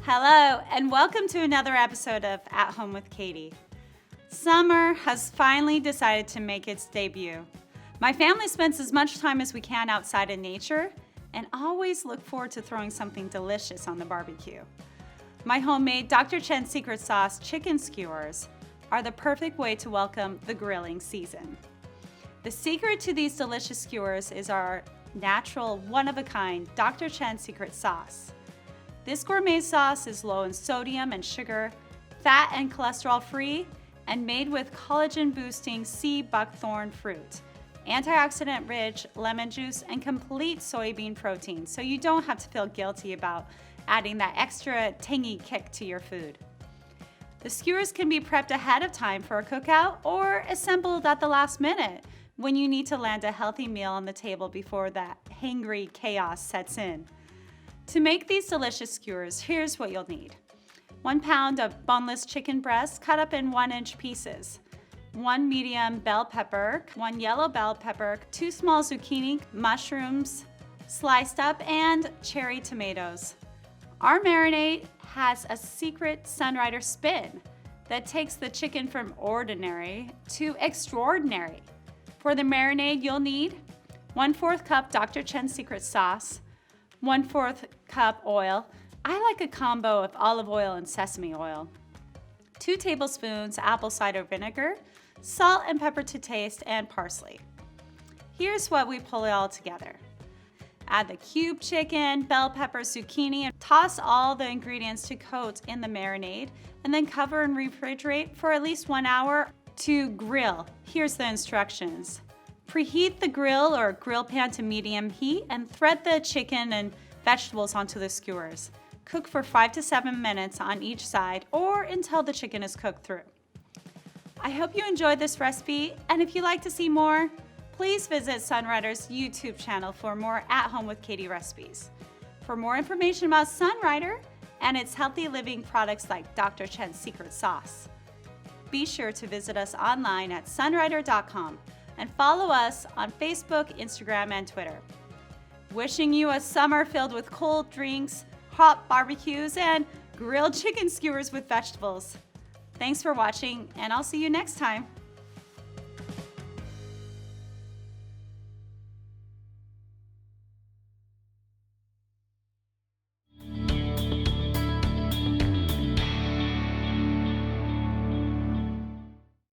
Hello, and welcome to another episode of At Home with Katie. Summer has finally decided to make its debut. My family spends as much time as we can outside in nature and always look forward to throwing something delicious on the barbecue. My homemade Dr. Chen secret sauce chicken skewers are the perfect way to welcome the grilling season. The secret to these delicious skewers is our natural, one-of-a-kind Dr. Chen secret sauce. This gourmet sauce is low in sodium and sugar, fat and cholesterol-free, and made with collagen-boosting sea buckthorn fruit, antioxidant-rich lemon juice, and complete soybean protein, so you don't have to feel guilty about adding that extra tangy kick to your food. The skewers can be prepped ahead of time for a cookout or assembled at the last minute when you need to land a healthy meal on the table before that hangry chaos sets in. To make these delicious skewers, here's what you'll need. 1 pound of boneless chicken breast cut up in 1-inch pieces, 1 medium bell pepper, 1 yellow bell pepper, 2 small zucchini, mushrooms sliced up, and cherry tomatoes. Our marinade has a secret Sunrider spin that takes the chicken from ordinary to extraordinary. For the marinade, you'll need 1/4 cup Dr. Chen secret sauce, 1/4 cup oil. I like a combo of olive oil and sesame oil. 2 tablespoons apple cider vinegar, salt and pepper to taste, and parsley. Here's what we pull it all together. Add the cubed chicken, bell pepper, zucchini, and toss all the ingredients to coat in the marinade, and then cover and refrigerate for at least 1 hour to grill. Here's the instructions. Preheat the grill or grill pan to medium heat and thread the chicken and vegetables onto the skewers. Cook for 5 to 7 minutes on each side or until the chicken is cooked through. I hope you enjoyed this recipe, and if you'd like to see more, please visit Sunrider's YouTube channel for more At Home with Katie recipes. For more information about Sunrider and its healthy living products like Dr. Chen's secret sauce, be sure to visit us online at sunrider.com and follow us on Facebook, Instagram, and Twitter. Wishing you a summer filled with cold drinks, hot barbecues, and grilled chicken skewers with vegetables. Thanks for watching, and I'll see you next time.